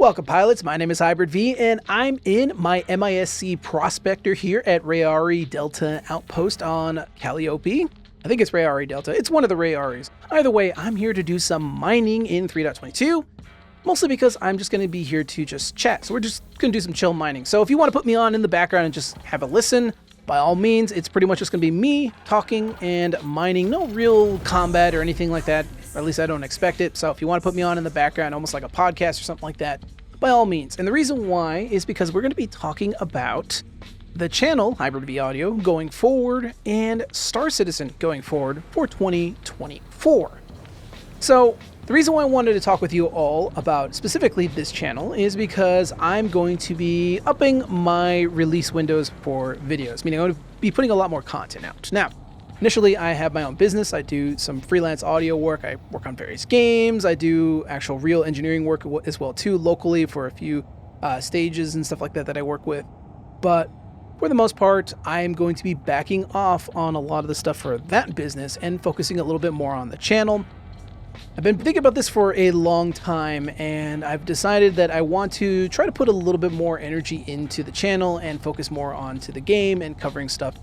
Welcome, pilots. My name is Hybrid V, and I'm in my MISC prospector here at Rayari Delta Outpost on Calliope. I think it's Rayari Delta. It's one of the Rayaris. Either way, I'm here to do some mining in 3.22, mostly because I'm just going to be here to just chat. So we're just going to do some chill mining. So if you want to put me on in the background and just have a listen, by all means, it's pretty much just going to be me talking and mining. No real combat or anything like that. Or at least I don't expect it. So if you want to put me on in the background, almost like a podcast or something like that, by all means. And the reason why is because we're going to be talking about the channel, Hybrid V Audio, going forward and Star Citizen going forward for 2024. So the reason why I wanted to talk with you all about specifically this channel is because I'm going to be upping my release windows for videos, meaning I'm going to be putting a lot more content out. Now, initially, I have my own business. I do some freelance audio work. I work on various games. I do actual real engineering work as well too, locally for a few stages and stuff like that I work with. But for the most part, I'm going to be backing off on a lot of the stuff for that business and focusing a little bit more on the channel. I've been thinking about this for a long time, and I've decided that I want to try to put a little bit more energy into the channel and focus more onto the game and covering stuff.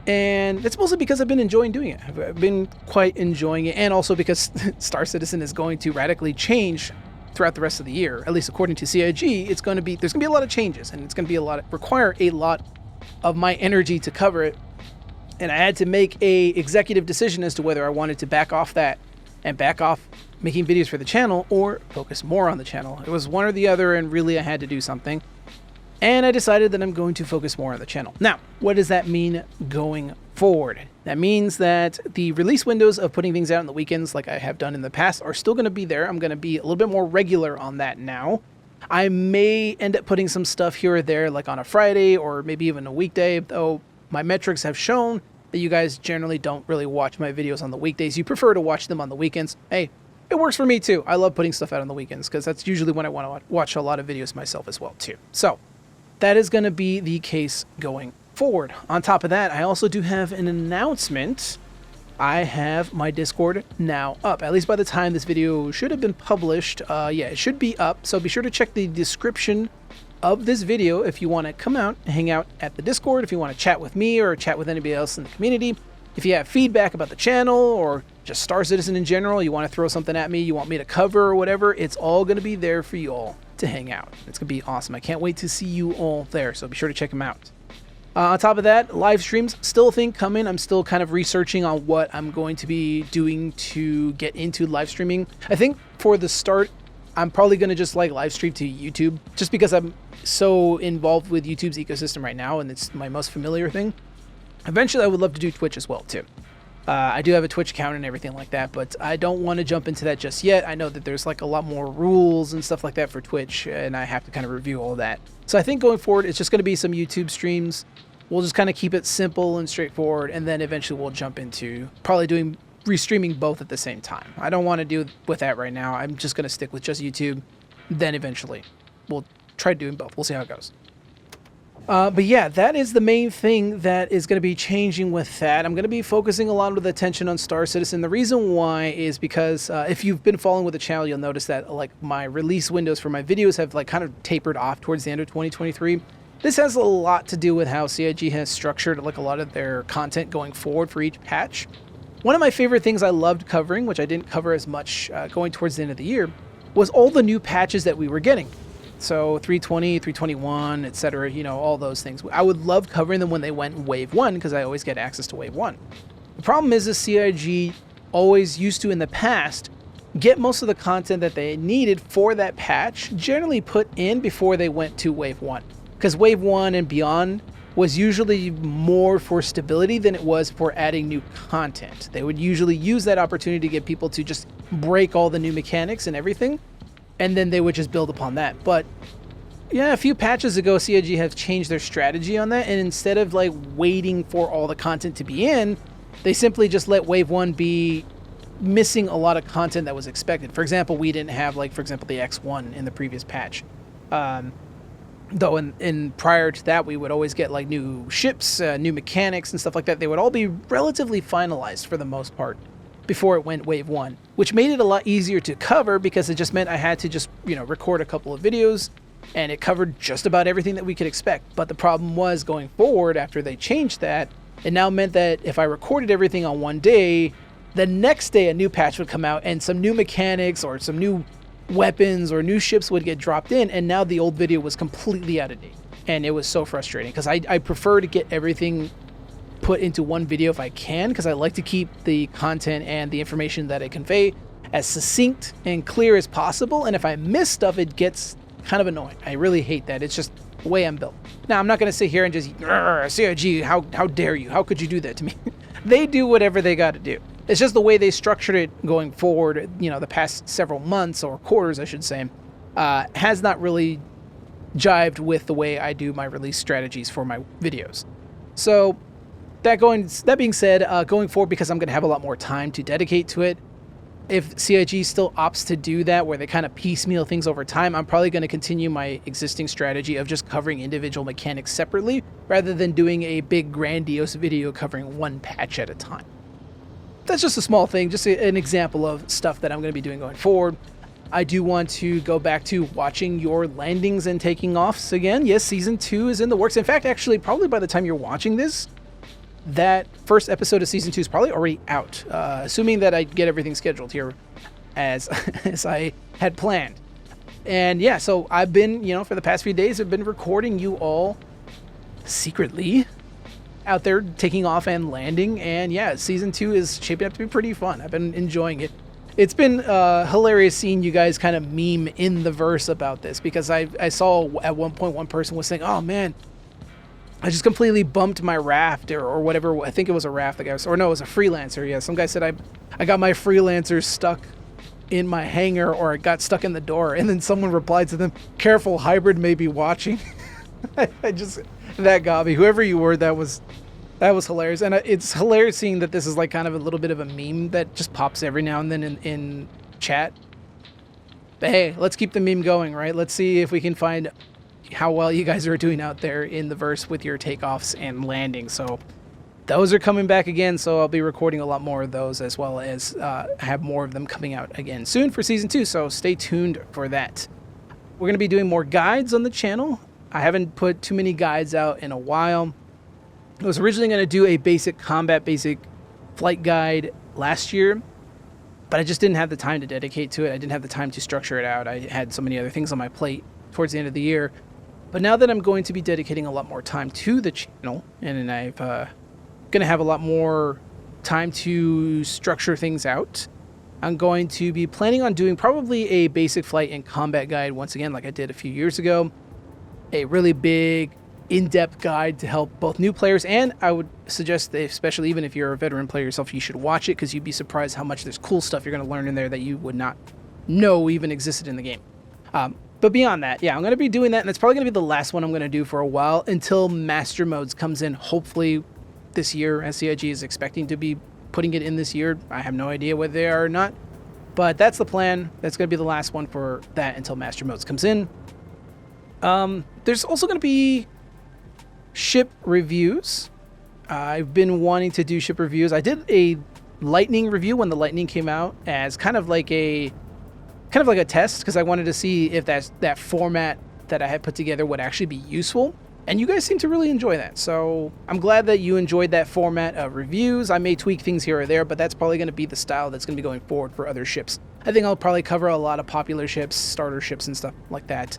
And it's mostly because I've been enjoying doing it. I've been quite enjoying it, and also because Star Citizen is going to radically change throughout the rest of the year. At least according to CIG, there's going to be a lot of changes, and it's going to require a lot of my energy to cover it. And I had to make a executive decision as to whether I wanted to back off that and back off making videos for the channel or focus more on the channel. It was one or the other, and really I had to do something. And I decided that I'm going to focus more on the channel. Now, what does that mean going forward? That means that the release windows of putting things out on the weekends, like I have done in the past, are still going to be there. I'm going to be a little bit more regular on that now. I may end up putting some stuff here or there, like on a Friday or maybe even a weekday, though my metrics have shown that you guys generally don't really watch my videos on the weekdays. You prefer to watch them on the weekends. Hey, it works for me too. I love putting stuff out on the weekends because that's usually when I want to watch a lot of videos myself as well too. So that is going to be the case going forward. On top of that, I also do have an announcement. I have my Discord now up. At least by the time this video should have been published. It should be up. So be sure to check the description of this video if you want to come out and hang out at the Discord, if you want to chat with me or chat with anybody else in the community. If you have feedback about the channel or just Star Citizen in general, you want to throw something at me, you want me to cover or whatever, it's all going to be there for you all to hang out. It's going to be awesome. I can't wait to see you all there, so be sure to check them out. On top of that, live streams, still a thing coming. I'm still kind of researching on what I'm going to be doing to get into live streaming. I think for the start, I'm probably going to just live stream to YouTube, just because I'm so involved with YouTube's ecosystem right now, and it's my most familiar thing. Eventually, I would love to do Twitch as well, too. I do have a Twitch account and everything like that, but I don't want to jump into that just yet. I know that there's a lot more rules and stuff like that for Twitch, and I have to kind of review all that. So I think going forward, it's just going to be some YouTube streams. We'll just kind of keep it simple and straightforward, and then eventually we'll jump into probably restreaming both at the same time. I don't want to do with that right now. I'm just going to stick with just YouTube. Then eventually we'll try doing both. We'll see how it goes. But yeah, that is the main thing that is going to be changing with that. I'm going to be focusing a lot of the attention on Star Citizen. The reason why is because if you've been following with the channel, you'll notice that my release windows for my videos have kind of tapered off towards the end of 2023. This has a lot to do with how CIG has structured a lot of their content going forward for each patch. One of my favorite things I loved covering, which I didn't cover as much going towards the end of the year, was all the new patches that we were getting. So 320, 321, etc., all those things. I would love covering them when they went in Wave 1 because I always get access to Wave 1. The problem is CIG always used to, in the past, get most of the content that they needed for that patch generally put in before they went to Wave 1. Because Wave 1 and beyond was usually more for stability than it was for adding new content. They would usually use that opportunity to get people to just break all the new mechanics and everything, and then they would just build upon that. But yeah, a few patches ago, CIG has changed their strategy on that, and instead of waiting for all the content to be in, they simply just let Wave 1 be missing a lot of content that was expected. For example, we didn't have, for example, the X1 in the previous patch. Though in prior to that, we would always get new ships, new mechanics and stuff like that. They would all be relatively finalized for the most part. before it went wave 1, which made it a lot easier to cover because it just meant I had to just, record a couple of videos and it covered just about everything that we could expect. But the problem was going forward after they changed that, it now meant that if I recorded everything on one day, the next day a new patch would come out and some new mechanics or some new weapons or new ships would get dropped in, and now the old video was completely out of date. And it was so frustrating because I prefer to get everything put into one video if I can, because I like to keep the content and the information that I convey as succinct and clear as possible. And if I miss stuff, it gets kind of annoying. I really hate that. It's just the way I'm built. Now, I'm not going to sit here and just, CIG, how dare you? How could you do that to me? They do whatever they got to do. It's just the way they structured it going forward, the past several months or quarters, I should say, has not really jived with the way I do my release strategies for my videos. So that being said, going forward, because I'm going to have a lot more time to dedicate to it, if CIG still opts to do that, where they kind of piecemeal things over time, I'm probably going to continue my existing strategy of just covering individual mechanics separately, rather than doing a big grandiose video covering one patch at a time. That's just a small thing, just an example of stuff that I'm going to be doing going forward. I do want to go back to watching your landings and taking offs again. Yes, Season 2 is in the works. In fact, actually, probably by the time you're watching this, that first episode of Season 2 is probably already out, assuming that I get everything scheduled here as I had planned. And yeah, so I've been, for the past few days, I've been recording you all secretly out there taking off and landing. And yeah, Season 2 is shaping up to be pretty fun. I've been enjoying it. It's been hilarious seeing you guys kind of meme in the verse about this, because I saw at one point one person was saying, oh man, I just completely bumped my raft or whatever. I think it was a raft, I guess. Or no, it was a freelancer. Yeah, some guy said I got my freelancer stuck in my hangar, or it got stuck in the door. And then someone replied to them, careful, hybrid may be watching. That got me. Whoever you were, that was hilarious. And it's hilarious seeing that this is like kind of a little bit of a meme that just pops every now and then in chat. But hey, let's keep the meme going, right? Let's see if we can find how well you guys are doing out there in the verse with your takeoffs and landings. So those are coming back again, so I'll be recording a lot more of those, as well as have more of them coming out again soon for Season 2, so stay tuned for that. We're going to be doing more guides on the channel. I haven't put too many guides out in a while. I was originally going to do a basic flight guide last year, but I just didn't have the time to dedicate to it. I didn't have the time to structure it out. I had so many other things on my plate towards the end of the year. But now that I'm going to be dedicating a lot more time to the channel, and I'm going to have a lot more time to structure things out, I'm going to be planning on doing probably a basic flight and combat guide once again, like I did a few years ago. A really big, in-depth guide to help both new players, and I would suggest that, especially even if you're a veteran player yourself, you should watch it, because you'd be surprised how much there's cool stuff you're going to learn in there that you would not know even existed in the game. But beyond that, yeah, I'm going to be doing that, and it's probably going to be the last one I'm going to do for a while until Master Modes comes in, hopefully this year, as CIG is expecting to be putting it in this year. I have no idea whether they are or not, but that's the plan. That's going to be the last one for that until Master Modes comes in. There's also going to be ship reviews. I've been wanting to do ship reviews. I did a Lightning review when the Lightning came out as kind of like a test, because I wanted to see if that format that I had put together would actually be useful. And you guys seem to really enjoy that. So I'm glad that you enjoyed that format of reviews. I may tweak things here or there, but that's probably going to be the style that's going to be going forward for other ships. I think I'll probably cover a lot of popular ships, starter ships, and stuff like that.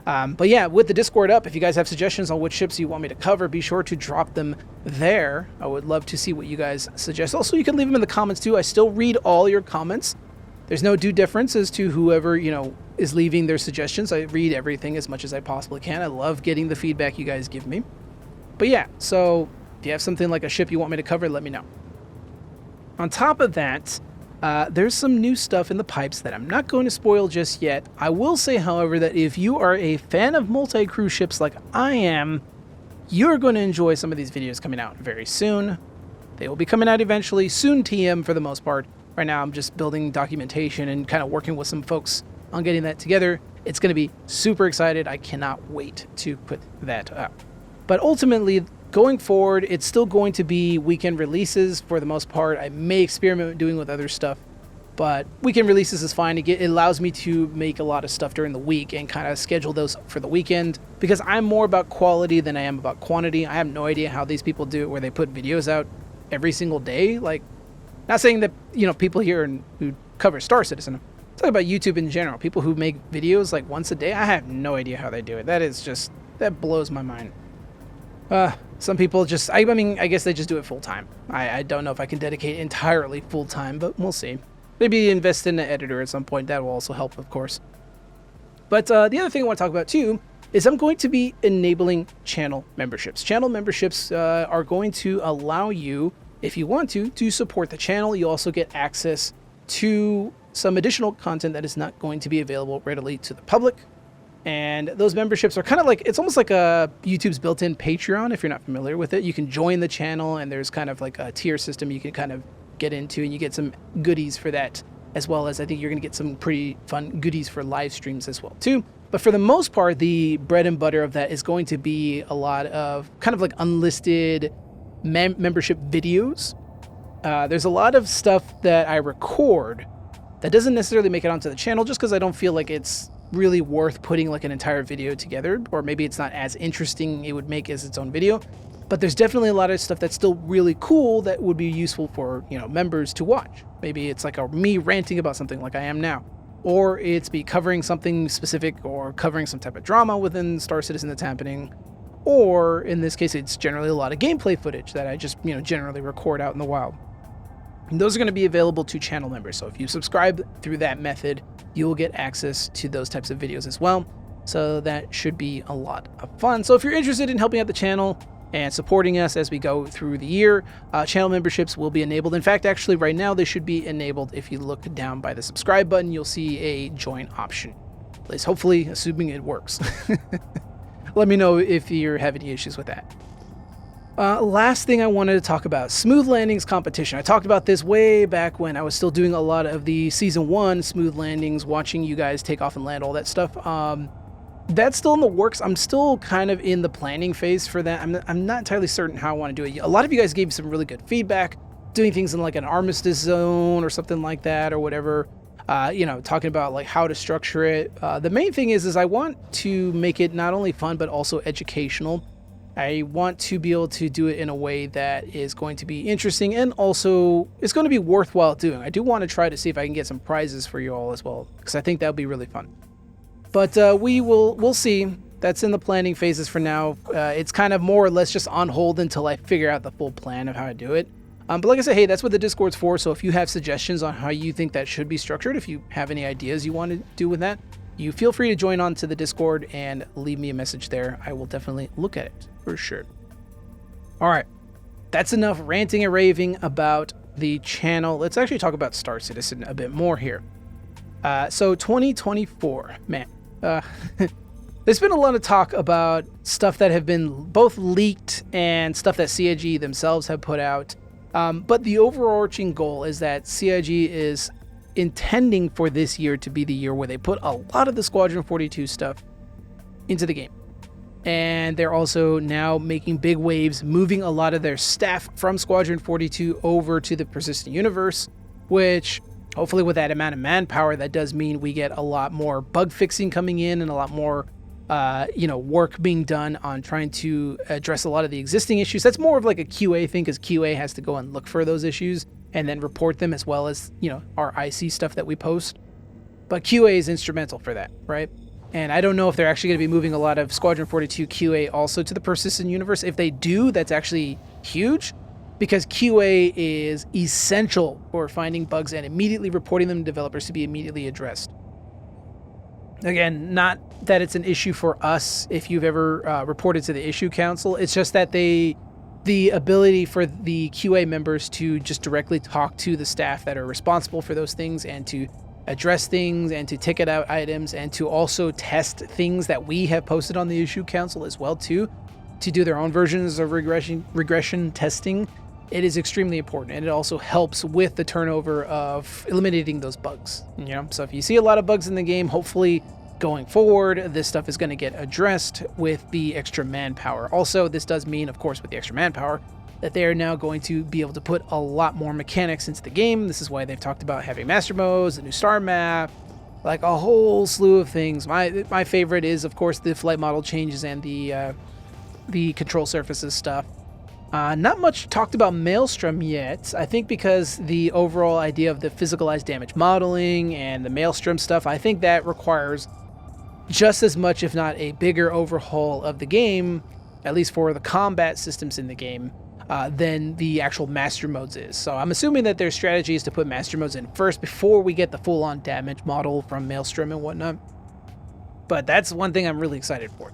But yeah, with the Discord up, if you guys have suggestions on which ships you want me to cover, be sure to drop them there. I would love to see what you guys suggest. Also, you can leave them in the comments too. I still read all your comments. There's no due difference as to whoever, is leaving their suggestions. I read everything as much as I possibly can. I love getting the feedback you guys give me. But yeah, so if you have something like a ship you want me to cover, let me know. On top of that, there's some new stuff in the pipes that I'm not going to spoil just yet. I will say, however, that if you are a fan of multi-crew ships like I am, you're going to enjoy some of these videos coming out very soon. They will be coming out eventually, soon TM for the most part. Right now I'm just building documentation and kind of working with some folks on getting that together. It's going to be super excited. I cannot wait to put that up. But ultimately, going forward, it's still going to be weekend releases for the most part. I may experiment with doing with other stuff, but weekend releases is fine. It allows me to make a lot of stuff during the week and kind of schedule those for the weekend, because I'm more about quality than I am about quantity. I have no idea how these people do it where they put videos out every single day. Like, not saying that, people here who cover Star Citizen. I'm talking about YouTube in general. People who make videos like once a day, I have no idea how they do it. That blows my mind. Some people just, I guess they just do it full time. I don't know if I can dedicate entirely full time, but we'll see. Maybe invest in an editor at some point. That will also help, of course. But the other thing I want to talk about too is I'm going to be enabling channel memberships. Channel memberships are going to allow you, if you want to support the channel. You also get access to some additional content that is not going to be available readily to the public. And those memberships are kind of like, it's almost like YouTube's built-in Patreon, if you're not familiar with it. You can join the channel, and there's kind of like a tier system you can kind of get into, and you get some goodies for that, as well as I think you're going to get some pretty fun goodies for live streams as well too. But for the most part, the bread and butter of that is going to be a lot of kind of like unlisted membership videos. There's a lot of stuff that I record that doesn't necessarily make it onto the channel, just because I don't feel like it's really worth putting like an entire video together, or maybe it's not as interesting it would make as its own video. But there's definitely a lot of stuff that's still really cool that would be useful for, members to watch. Maybe it's like me ranting about something like I am now, or it's me covering something specific, or covering some type of drama within Star Citizen that's happening, or in this case, it's generally a lot of gameplay footage that I just, generally record out in the wild. And those are going to be available to channel members. So if you subscribe through that method, you will get access to those types of videos as well. So that should be a lot of fun. So if you're interested in helping out the channel and supporting us as we go through the year, channel memberships will be enabled. In fact, actually right now they should be enabled. If you look down by the subscribe button, you'll see a join option. At least hopefully, assuming it works. Let me know if you're having any issues with that. Last thing I wanted to talk about, smooth landings competition. I talked about this way back when I was still doing a lot of the season 1 smooth landings, watching you guys take off and land, all that stuff. That's still in the works. I'm still kind of in the planning phase for that. I'm not entirely certain how I want to do it. A lot of you guys gave some really good feedback, doing things in like an armistice zone or something like that, or whatever. Talking about like how to structure it. The main thing is I want to make it not only fun, but also educational. I want to be able to do it in a way that is going to be interesting, and also it's going to be worthwhile doing. I do want to try to see if I can get some prizes for you all as well, because I think that would be really fun. But we'll see. That's in the planning phases for now. It's kind of more or less just on hold until I figure out the full plan of how to do it. But like I said, hey, that's what the Discord's for. So if you have suggestions on how you think that should be structured, if you have any ideas you want to do with that, you feel free to join on to the Discord and leave me a message there. I will definitely look at it for sure. All right, that's enough ranting and raving about the channel. Let's actually talk about Star Citizen a bit more here. So 2024, man. There's been a lot of talk about stuff that have been both leaked and stuff that CIG themselves have put out. But the overarching goal is that CIG is intending for this year to be the year where they put a lot of the Squadron 42 stuff into the game. And they're also now making big waves, moving a lot of their staff from Squadron 42 over to the Persistent Universe, which hopefully with that amount of manpower, that does mean we get a lot more bug fixing coming in and a lot more work being done on trying to address a lot of the existing issues. That's more of like a QA thing, because QA has to go and look for those issues and then report them, as well as, our IC stuff that we post. But QA is instrumental for that, right? And I don't know if they're actually going to be moving a lot of Squadron 42 QA also to the Persistent Universe. If they do, that's actually huge, because QA is essential for finding bugs and immediately reporting them to developers to be immediately addressed. Again, not that it's an issue for us if you've ever reported to the issue council. It's just that the ability for the QA members to just directly talk to the staff that are responsible for those things, and to address things, and to ticket out items, and to also test things that we have posted on the issue council as well too, to do their own versions of regression testing. It is extremely important, and it also helps with the turnover of eliminating those bugs. So if you see a lot of bugs in the game, hopefully going forward, this stuff is going to get addressed with the extra manpower. Also, this does mean, of course, with the extra manpower, that they are now going to be able to put a lot more mechanics into the game. This is why they've talked about having master modes, the new star map, like a whole slew of things. My favorite is, of course, the flight model changes and the control surfaces stuff. Not much talked about Maelstrom yet. I think because the overall idea of the physicalized damage modeling and the Maelstrom stuff, I think that requires just as much, if not a bigger overhaul of the game, at least for the combat systems in the game, than the actual master modes is. So I'm assuming that their strategy is to put master modes in first before we get the full-on damage model from Maelstrom and whatnot. But that's one thing I'm really excited for.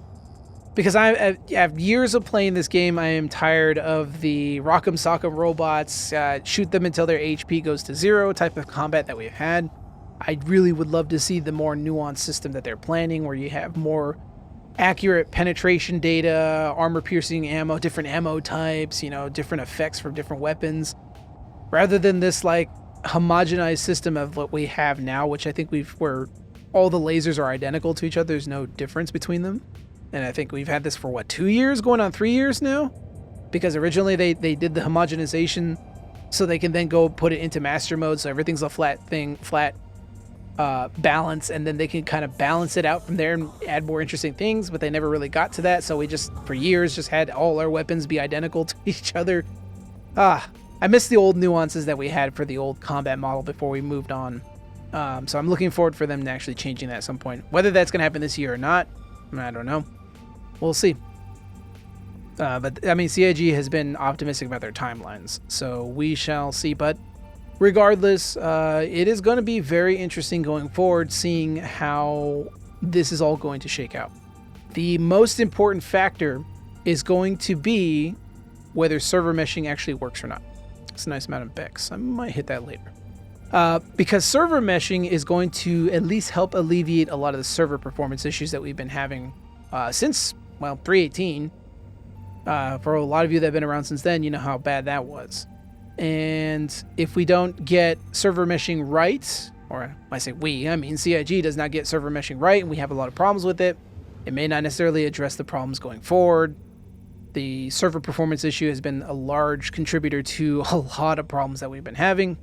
Because I have years of playing this game, I am tired of the rock'em sock'em robots, shoot them until their HP goes to 0 type of combat that we've had. I really would love to see the more nuanced system that they're planning, where you have more accurate penetration data, armor-piercing ammo, different ammo types, different effects from different weapons, rather than this like homogenized system of what we have now, which I think where all the lasers are identical to each other. There's no difference between them. And I think we've had this for 2 years, going on 3 years now? Because originally they did the homogenization so they can then go put it into master mode, so everything's a flat balance, and then they can kind of balance it out from there and add more interesting things, but they never really got to that, so we just, for years, just had all our weapons be identical to each other. I miss the old nuances that we had for the old combat model before we moved on. So I'm looking forward for them to actually changing that at some point. Whether that's going to happen this year or not, I don't know. We'll see. But I mean, CIG has been optimistic about their timelines, so we shall see. But regardless, it is going to be very interesting going forward, seeing how this is all going to shake out. The most important factor is going to be whether server meshing actually works or not. It's a nice amount of Bex. I might hit that later. Because server meshing is going to at least help alleviate a lot of the server performance issues that we've been having since 3.18. For a lot of you that have been around since then, you know how bad that was. And if we don't get server meshing right, or when I say we, I mean CIG does not get server meshing right, and we have a lot of problems with it, it may not necessarily address the problems going forward. The server performance issue has been a large contributor to a lot of problems that we've been having.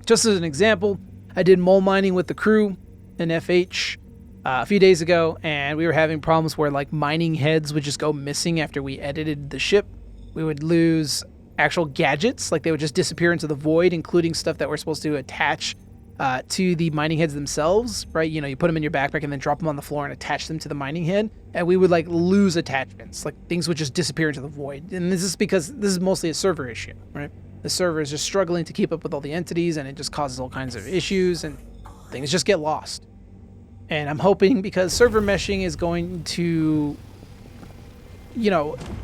Just as an example, I did mole mining with the crew in FH a few days ago, and we were having problems where like mining heads would just go missing after we edited the ship. We would lose actual gadgets, like they would just disappear into the void, including stuff that we're supposed to attach to the mining heads themselves, right? You put them in your backpack and then drop them on the floor and attach them to the mining head, and we would like lose attachments, like things would just disappear into the void. And this is because this is mostly a server issue, right? The server is just struggling to keep up with all the entities, and it just causes all kinds of issues, and things just get lost. And I'm hoping, because server meshing is going to,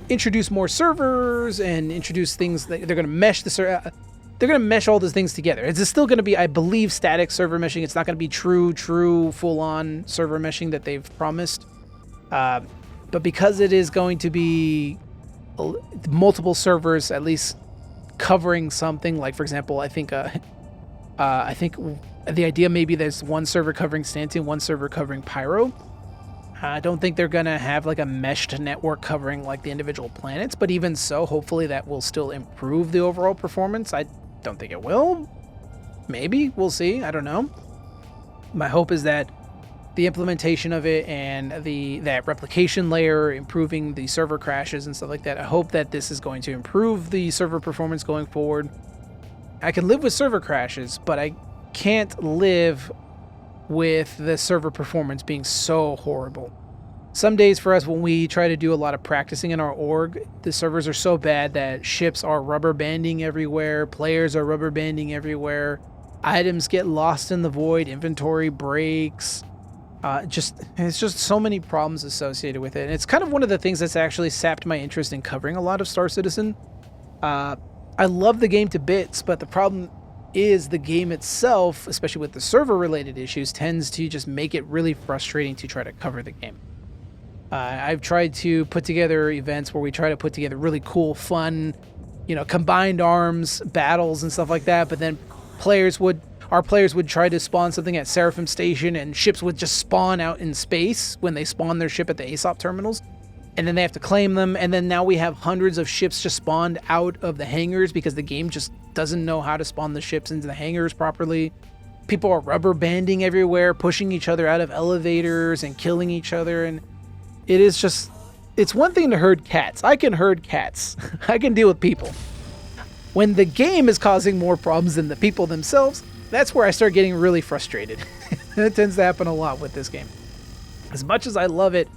introduce more servers and introduce things that they're going to mesh they're going to mesh all those things together. It's still going to be, I believe, static server meshing. It's not going to be true full-on server meshing that they've promised. But because it is going to be multiple servers, at least covering something, like for example, I think the idea maybe there's one server covering Stanton, one server covering Pyro. I don't think they're gonna have like a meshed network covering like the individual planets, but even so, hopefully that will still improve the overall performance. I don't think it will. Maybe, we'll see, I don't know. My hope is that the implementation of it and that replication layer, improving the server crashes and stuff like that, I hope that this is going to improve the server performance going forward. I can live with server crashes, but I can't live with the server performance being so horrible. Some days for us, when we try to do a lot of practicing in our org, the servers are so bad that ships are rubber banding everywhere, players are rubber banding everywhere, items get lost in the void, inventory breaks. It's just so many problems associated with it. And it's kind of one of the things that's actually sapped my interest in covering a lot of Star Citizen. I love the game to bits, but the problem is the game itself, especially with the server-related issues, tends to just make it really frustrating to try to cover the game. I've tried to put together events where we try to put together really cool, fun, combined arms battles and stuff like that, but then players would our players would try to spawn something at Seraphim Station, and ships would just spawn out in space when they spawn their ship at the ASOP terminals. And then they have to claim them, and then now we have hundreds of ships just spawned out of the hangars because the game just doesn't know how to spawn the ships into the hangars properly. People are rubber banding everywhere, pushing each other out of elevators and killing each other, and it is just... It's one thing to herd cats. I can herd cats. I can deal with people. When the game is causing more problems than the people themselves, that's where I start getting really frustrated. That tends to happen a lot with this game. As much as I love it,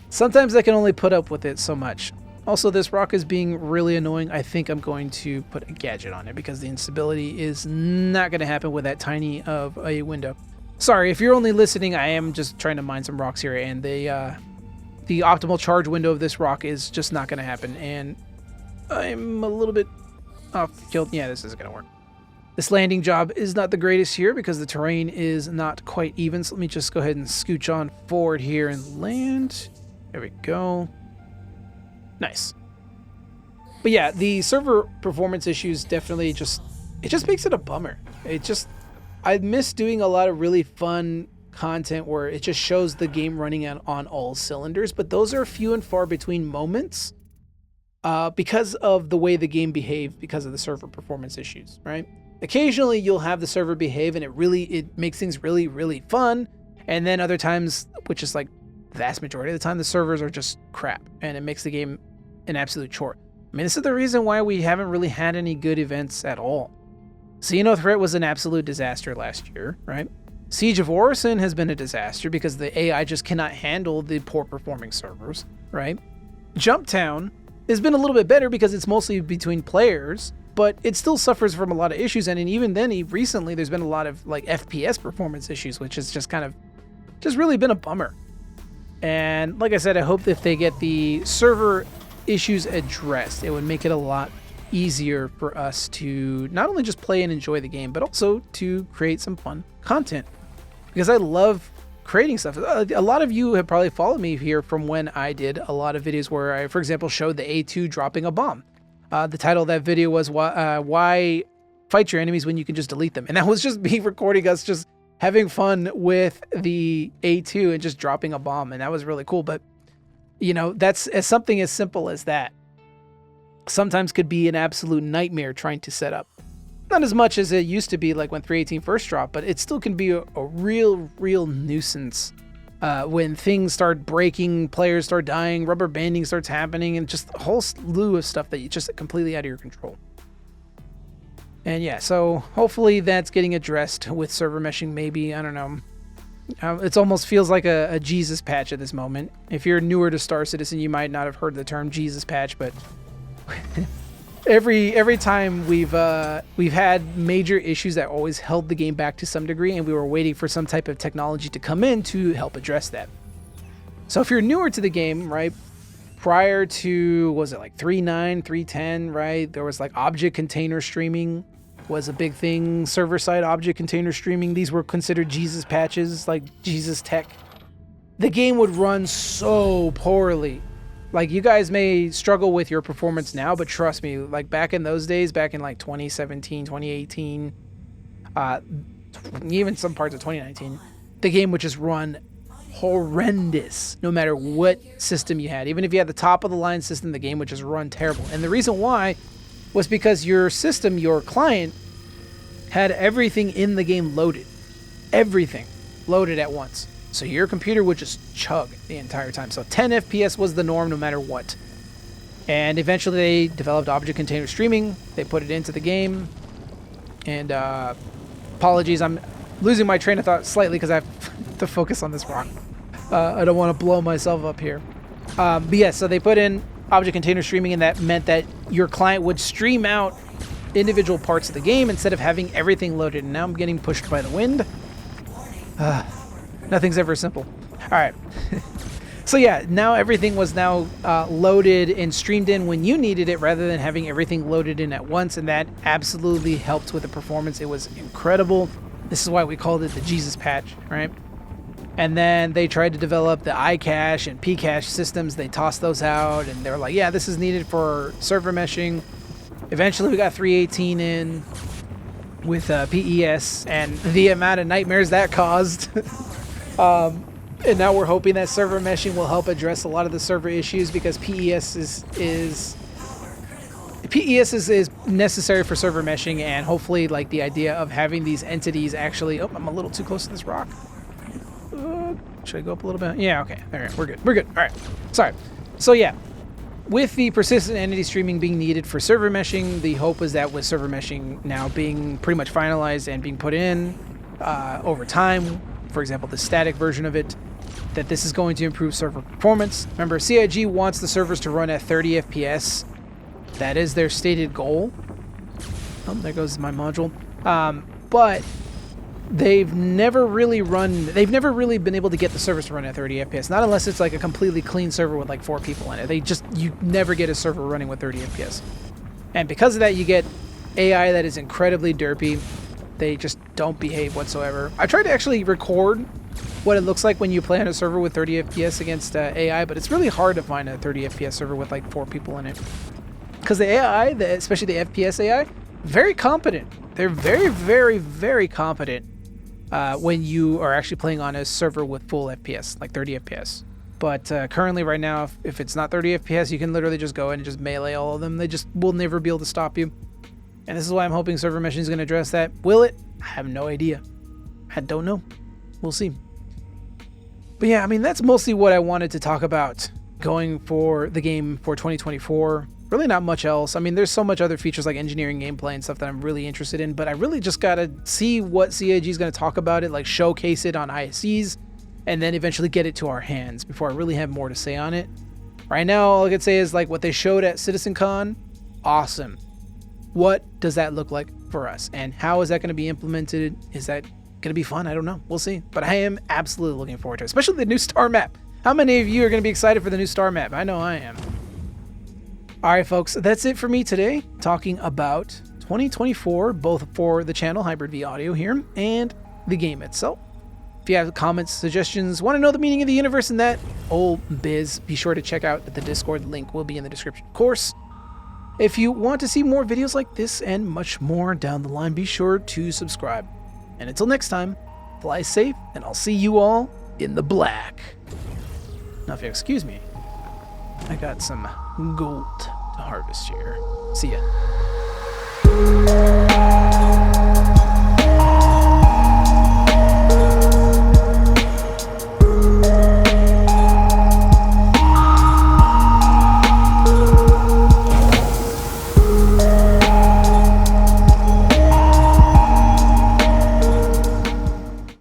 sometimes I can only put up with it so much. Also, this rock is being really annoying. I think I'm going to put a gadget on it because the instability is not going to happen with that tiny of a window. Sorry, if you're only listening, I am just trying to mine some rocks here, and the optimal charge window of this rock is just not going to happen, and I'm a little bit off killed. Yeah, this isn't going to work. This landing job is not the greatest here because the terrain is not quite even, so let me just go ahead and scooch on forward here and land. There we go. Nice. But yeah, the server performance issues definitely it just makes it a bummer. I miss doing a lot of really fun content where it just shows the game running on all cylinders, but those are few and far between moments because of the way the game behaved because of the server performance issues, right? Occasionally you'll have the server behave and it makes things really, really fun. And then other times, which is like the vast majority of the time, the servers are just crap and it makes the game an absolute chore. I mean, this is the reason why we haven't really had any good events at all. Xeno Threat was an absolute disaster last year, right? Siege of Orison has been a disaster because the AI just cannot handle the poor performing servers, right? Jumptown has been a little bit better because it's mostly between players, but it still suffers from a lot of issues. And even then, recently, there's been a lot of like FPS performance issues, which has just really been a bummer. And like I said, I hope if they get the server issues addressed, it would make it a lot easier for us to not only just play and enjoy the game, but also to create some fun content. Because I love creating stuff. A lot of you have probably followed me here from when I did a lot of videos where I, for example, showed the A2 dropping a bomb. The title of that video was why fight your enemies when you can just delete them. And that was just me recording us just having fun with the A2 and just dropping a bomb. And that was really cool. But, you know, that's something as simple as that sometimes could be an absolute nightmare trying to set up. Not as much as it used to be like when 318 first dropped, but it still can be a real nuisance when things start breaking, players start dying, rubber banding starts happening, and just a whole slew of stuff that you just completely out of your control. And yeah, so hopefully that's getting addressed with server meshing, maybe. I don't know. It almost feels like a Jesus patch at this moment. If you're newer to Star Citizen, you might not have heard the term Jesus patch, but every time we've had major issues that always held the game back to some degree, and we were waiting for some type of technology to come in to help address that. So if you're newer to the game, right, prior to, was it like 3.9, 3.10, right, there was like object container streaming was a big thing, server-side object container streaming. These were considered Jesus patches, like Jesus tech. The game would run so poorly. Like, you guys may struggle with your performance now, but trust me, like back in those days, back in like 2017, 2018, even some parts of 2019, the game would just run horrendous no matter what system you had. Even if you had the top of the line system, the game would just run terrible. And the reason why was because your system, your client, had everything in the game loaded. Everything loaded at once. So your computer would just chug the entire time. So 10 FPS was the norm no matter what. And eventually they developed object container streaming. They put it into the game. And apologies, I'm losing my train of thought slightly because I have to focus on this rock. I don't want to blow myself up here. But yeah, so they put in object container streaming, and that meant that your client would stream out individual parts of the game instead of having everything loaded. And now I'm getting pushed by the wind. Nothing's ever simple. All right. So yeah, now everything was now loaded and streamed in when you needed it rather than having everything loaded in at once. And that absolutely helped with the performance. It was incredible. This is why we called it the Jesus patch, right? And then they tried to develop the iCache and Pcache systems. They tossed those out, and they were like, yeah, this is needed for server meshing. Eventually we got 318 in. with PES and the amount of nightmares that caused. And now we're hoping that server meshing will help address a lot of the server issues, because PES is necessary for server meshing, and hopefully like the idea of having these entities actually... Oh, I'm a little too close to this rock. Should I go up a little bit? Yeah, okay. All right, we're good. We're good. All right. Sorry. So yeah, with the persistent entity streaming being needed for server meshing, the hope is that with server meshing now being pretty much finalized and being put in over time, for example, the static version of it, that this is going to improve server performance. Remember, CIG wants the servers to run at 30 FPS. That is their stated goal. Oh, there goes my module. But they've never really been able to get the servers to run at 30 FPS. Not unless it's like a completely clean server with like 4 people in it. You never get a server running with 30 FPS. And because of that, you get AI that is incredibly derpy. They just don't behave whatsoever. I tried to actually record what it looks like when you play on a server with 30 FPS against AI, but it's really hard to find a 30 FPS server with like 4 people in it. Because the AI, especially the FPS AI, very competent. They're very, very, very competent when you are actually playing on a server with full FPS, like 30 FPS. But currently right now, if it's not 30 FPS, you can literally just go in and just melee all of them. They just will never be able to stop you. And this is why I'm hoping server meshing is going to address that. Will it? I have no idea. I don't know. We'll see. But yeah, I mean, that's mostly what I wanted to talk about going for the game for 2024. Really not much else. I mean, there's so much other features like engineering gameplay and stuff that I'm really interested in, but I really just got to see what CIG is going to talk about it, like showcase it on ISCs, and then eventually get it to our hands before I really have more to say on it. Right now, all I can say is like what they showed at CitizenCon, awesome. What does that look like for us? And how is that going to be implemented? Is that going to be fun? I don't know. We'll see. But I am absolutely looking forward to it, especially the new star map. How many of you are going to be excited for the new star map? I know I am. All right, folks, that's it for me today, talking about 2024, both for the channel, Hybrid V Audio here, and the game itself. If you have comments, suggestions, want to know the meaning of the universe and that old biz, be sure to check out the Discord. Link will be in the description, of course. If you want to see more videos like this and much more down the line, be sure to subscribe. And until next time, fly safe, and I'll see you all in the black. Now, if you excuse me, I got some gold to harvest here. See ya.